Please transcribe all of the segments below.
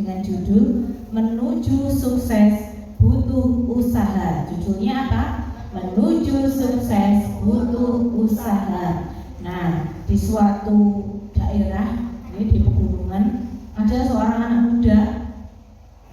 dengan judul Menuju Sukses Butuh Usaha. Judulnya apa? Menuju Sukses Butuh Usaha. Nah, di suatu daerah di pegunungan ada seorang anak muda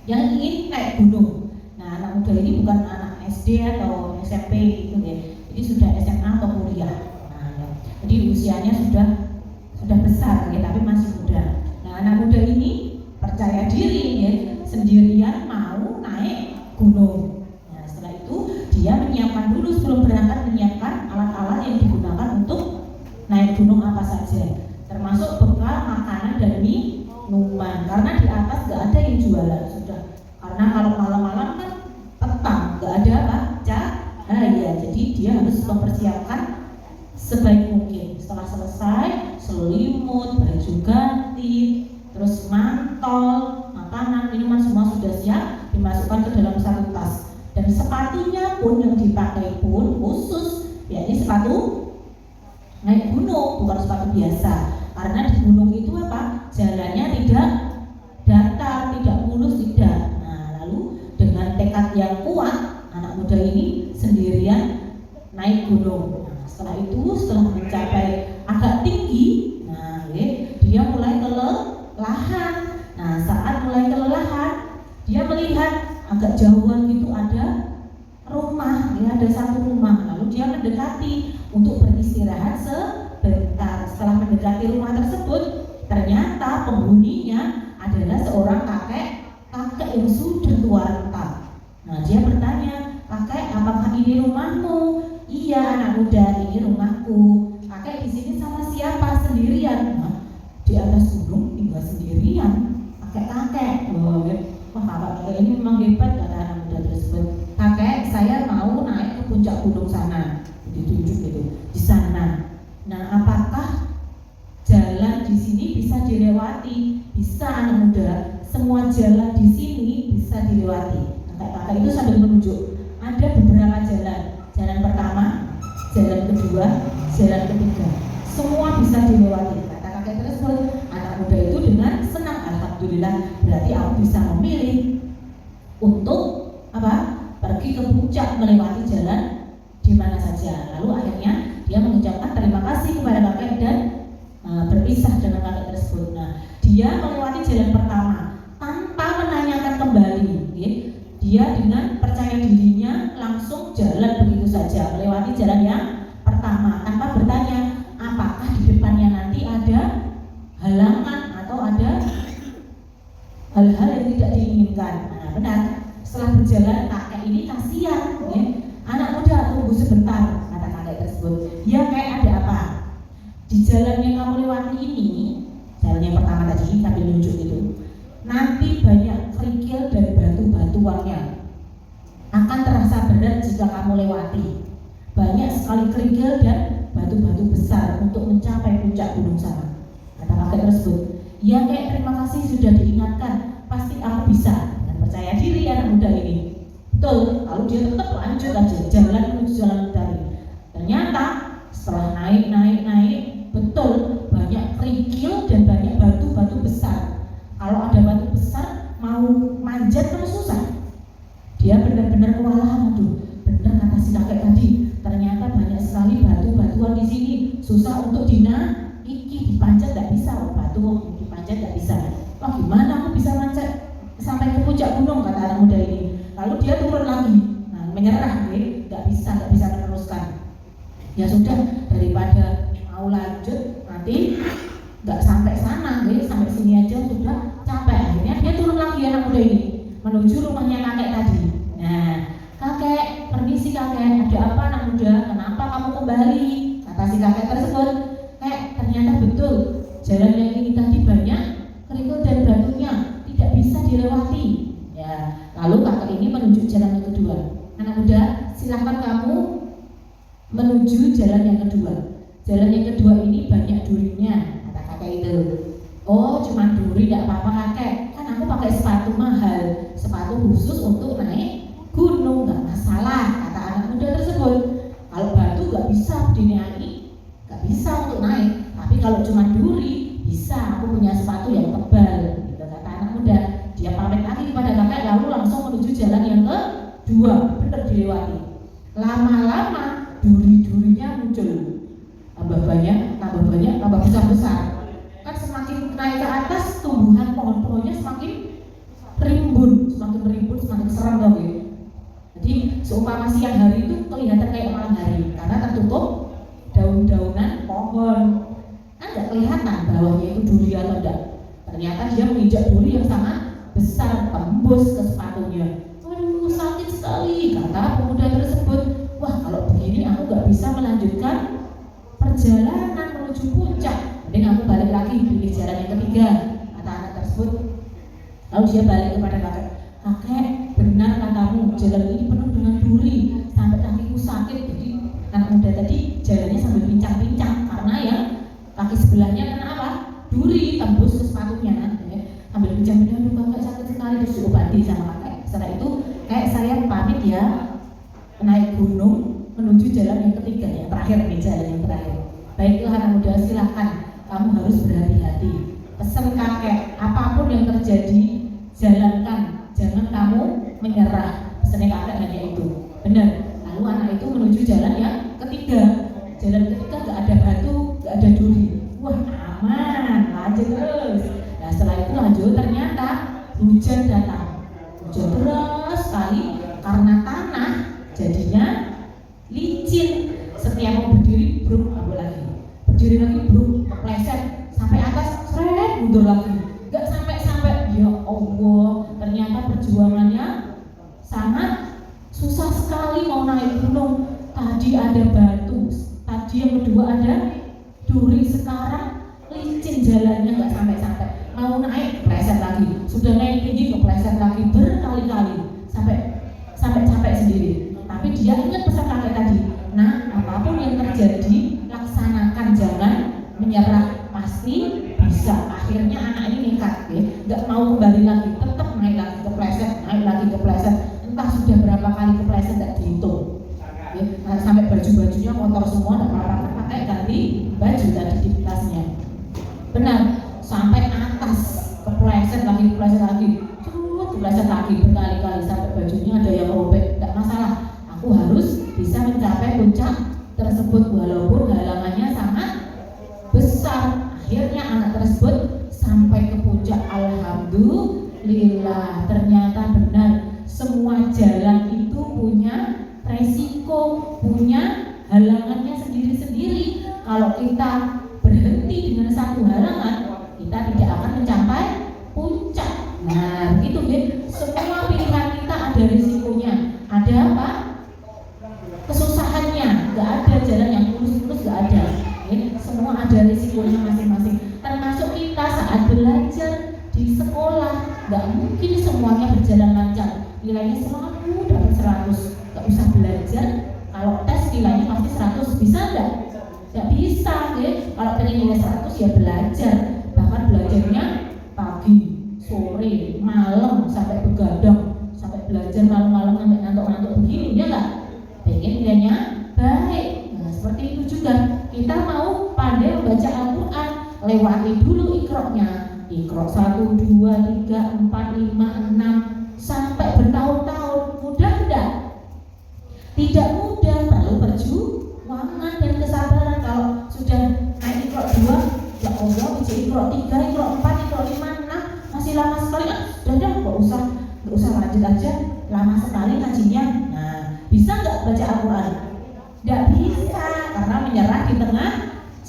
yang ingin naik gunung. Nah, anak muda ini bukan anak SD atau SMP gitu ya. Jadi sudah SMA atau kuliah. Nah, ya. Jadi usianya sudah besar ya, tapi masih muda. Nah, anak muda ini percaya diri ya, sendirian mau naik gunung. Nah, setelah itu dia menyiapkan dulu sebelum berangkat, menyiapkan alat-alat yang digunakan untuk naik gunung apa saja, termasuk bekal makanan dan minuman. Karena di atas nggak ada yang jualan sudah. Karena kalau malam-malam kan petang, nggak ada apa cahaya, jadi dia harus mempersiapkan sebaik mungkin. Setelah selesai, selimut, baju ganti, terus mantol, makanan, minuman semua sudah siap, dimasukkan ke dalam satu tas. Dan sepatunya pun yang dipakai pun khusus, yakni sepatu naik gunung, bukan sepatu biasa. Karena di gunung itu apa? Jalannya tidak datar, tidak mulus, tidak. Nah, lalu dengan tekad yang kuat, anak muda ini sendirian naik gunung. Nah, setelah itu, setelah mencapai agak tinggi, nah, dia mulai kelelahan. Nah, saat mulai kelelahan, dia melihat agak jauhan gitu ada rumah, ya, ada satu rumah. Lalu dia mendekati untuk beristirahat sebentar. Setelah mendekati rumah tersebut, ternyata penghuninya adalah seorang kakek yang sudah tua renta. Nah, dia bertanya, "Kakek, apakah ini rumahmu?" "Iya, anak muda, ini rumahku." "Kakek di sini sama siapa?" "Sendirian." Nah, di atas gunung tinggal sendirian kakek. Wah, kakek ini memang hebat, kata anak muda tersebut. "Kakek, saya mau naik ke puncak gunung sana." Ditunjuk gitu, di sana. Nah, apakah jalan di sini bisa dilewati? Bisa, anak muda. Semua jalan di sini bisa dilewati. Kakek itu sambil menunjuk. Ada beberapa jalan. Jalan pertama, jalan kedua, jalan ketiga. Semua bisa dilewati. Kata kakek tersebut. Anak muda itu dengan senang, alhamdulillah, berarti aku bisa memilih untuk apa? Pergi ke puncak, melewati jalan di mana saja. Lalu akhirnya dia mengucapkan terima kasih kepada kakek dan berpisah dengan kakek tersebut. Nah, dia melewati jalan pertama tanpa menanyakan kembali. Dia dengan percaya dirinya langsung jalan begitu saja, melewati jalan yang pertama tanpa bertanya apakah di depannya nanti ada halangan atau ada hal-hal yang tidak diinginkan. Nah, benar. Setelah berjalan, kakek ini kasihan, ya. "Anak muda, tunggu sebentar," kata kakek tersebut. "Ya, kayak ada apa?" "Di jalan yang kamu lewati ini," jalan yang pertama tadi sambil nunjuk itu, "nanti banyak kerikil dan batu-batuannya. Akan terasa berat jika kamu lewati. Banyak sekali kerikil dan batu-batu besar untuk mencapai puncak gunung sana," kata kakek tersebut. "Ya, kayak terima kasih sudah diingatkan. Pasti aku bisa." Dan percaya diri anak muda ini. Betul, lalu dia tetap lanjut aja jalan menuju jalan tadi. Ternyata setelah naik, betul banyak kerikil dan banyak batu-batu besar. Kalau ada batu besar mau manjat kan susah. Dia benar-benar kewalahan. Aduh, benar kata si kakek tadi. Ternyata banyak sekali batu-batuan di sini. Susah untuk dinaiki, dipanjat nggak bisa. Batu dipanjat nggak bisa. Wah, gimana aku bisa manjat sampai ke puncak gunung, kata anak muda ini. Lalu dia turun lagi, nah, menyerah, nggak bisa meneruskan. Ya sudah, daripada mau lanjut nanti nggak sampai sana, sampai sini aja sudah capek. Akhirnya dia turun lagi anak muda ini menuju rumahnya kakek tadi. Nah, "Kakek, permisi kakek, ada apa anak muda? Kenapa kamu kembali?" Kata si kakek tersebut. "Kek, ternyata betul jalan yang ini tadi banyak kerikil dan batunya, tidak bisa dilewati." Ya, lalu kakek ini menunjuk jalan yang kedua. "Anak muda, silahkan kamu menuju jalan yang kedua. Jalan yang kedua ini banyak durinya," kata kakek itu. "Oh, cuma duri, tidak apa-apa kakek. Kan aku pakai sepatu mahal, sepatu khusus untuk naik gunung, nggak masalah," kata anak muda tersebut. "Kalau batu nggak bisa dinaiki, nggak bisa untuk naik. Tapi kalau cuma duri bisa, aku punya sepatu yang tebal," gitu kata anak muda. Dia 2 bener dilewati. Lama-lama duri-durinya muncul, tambah banyak, tambah besar-besar. Kan semakin naik ke atas tumbuhan pohon-pohonnya semakin rimbun, semakin seram dong ya. Jadi seumpama siang hari itu kelihatan kayak malam hari karena tertutup daun-daunan pohon. Kan nggak kelihatan bawahnya itu duri atau enggak. Ternyata dia menginjak duri yang sangat besar, tembus ke sepatunya. Waduh, sakit sekali, kata pemuda tersebut. Wah, kalau begini aku nggak bisa melanjutkan perjalanan menuju puncak. Mending aku balik lagi pilih jalan yang ketiga, kata anak tersebut. Lalu dia balik kepada kakek. Kakek, benar katamu, jalan ini penuh dengan duri sampai kakiku sakit. Jadi anak muda tadi jalannya sambil pincang-pincang karena ya kaki sebelahnya kena apa? Duri tembus ke sepatunya. Sambil pincang-pincang, aduh kakek sakit sekali, terus diobati sama kakek. Setelah itu kayak saya pamit ya, naik gunung menuju jalan yang ketiga, yang terakhir nih, jalan yang terakhir. Baiklah anak muda, silahkan, kamu harus berhati-hati. Pesan kakek, apapun yang terjadi jalankan, jangan kamu menyerah. Pesannya kakek hanya itu. Benar. Lalu anak itu menuju jalan yang ketiga. Jalan ketiga gak ada batu, gak ada duri. Wah, aman, lanjut terus. Nah setelah itu lanjut, ternyata hujan datang. Hujan deras sekali karena tanah jadinya licin. Setiap mau berdiri, bruk, lagi. Berdiri lagi, bruk, kepleset sampai atas, seret, mundur lagi. Gak sampai-sampai, ya Allah, ternyata perjuangannya sangat susah sekali mau naik gunung. Tadi ada batu, tadi yang kedua ada duri, sekarang licin jalannya, gak sampai-sampai. Mau naik, kepleset lagi. Sudah naik tinggi, kepleset lagi berkali-kali sampai capek sendiri. Tapi dia ingat pesan kakek tadi. Nah, apapun yang terjadi, laksanakan, jangan menyerah, pasti bisa. Akhirnya anak ini nekat, ya, nggak mau kembali lagi, tetap naik lagi kepleset, entah sudah berapa kali kepleset nggak dihitung. Ya, nah, sampai baju-bajunya kotor semua, nggak apa-apa, pakai ganti baju tadi di tasnya. Benar, sampai atas kepleset lagi, kepleset lagi berkali-kali sampai bajunya ada yang robek. Nggak masalah, aku harus bisa mencapai puncak tersebut walaupun halangannya sangat besar. Akhirnya anak tersebut sampai ke puncak. Alhamdulillah, ternyata benar, semua jalan itu punya resiko, punya halangannya sendiri-sendiri. Kalau kita berhenti dengan satu halangan, kita tidak akan mencapai puncak. Nah, begitu ya. Semua pilihan kita ada risikonya. Ada apa? Kesusahannya. Gak ada jalan yang lurus-lurus, gak ada. Semua ada risikonya masing-masing. Termasuk kita saat belajar di sekolah, gak mungkin semuanya berjalan lancar. Nilainya selalu dapat 100. Gak usah belajar. Kalau tes nilainya pasti 100. Bisa gak? Gak bisa. Kalau pengen nilai 100 ya belajar. Bahkan belajarnya pagi, sore, malam, sampai begadang, sampai belajar malam-malam sampai ngantuk-ngantuk begini, ya gak? Pengen nilainya baik. Nah, seperti itu juga kita mau pandai membaca Al-Quran, lewati dulu ikroknya. Ikrok 1, 2, 3, 4, 5, 6 sampai bertahun-tahun. Mudah enggak? Tidak mudah, perlu perjuangan dan kesabaran. Kalau sudah naik ikrok 2, ya Allah, bisa ikrok 3, ikrok 4, ikrok 5, 6 masih lama sekali. Sudah gak usah lanjut aja, lama sekali ngajinya. Nah, bisa nggak baca Al-Quran? Nggak bisa, karena menyerah di tengah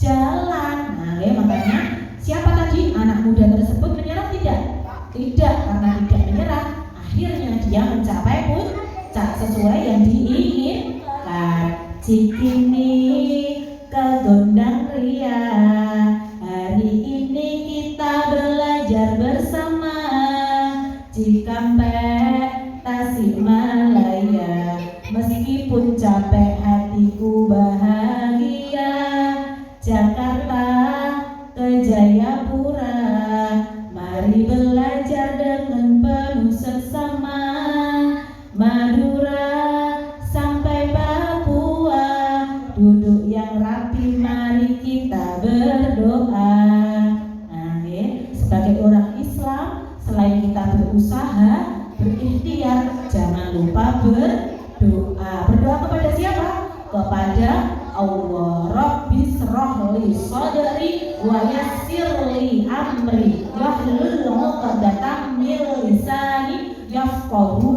jalan. Nah, makanya siapa tadi anak muda tersebut menyerah tidak? Tidak, karena tidak menyerah, akhirnya dia mencapai puncak sesuai yang diinginkan. Cikini ke Gondang Ria, hari ini kita belajar bersama. Cikampek, Tasikmalaya, meskipun capek hatiku bahagia. Jakarta ke Jayapura, mari belajar dengan penuh seksama. Madura sampai Papua, duduk yang rapi, mari kita berdoa. Nah, sebagai orang Islam, selain kita berusaha, berikhtiar, jangan lupa berdoa. Berdoa kepada siapa? Kepada Allah. Rabbi shrahli sadri wa yassirli amri wahlul 'uqdatam min lisani yafqahu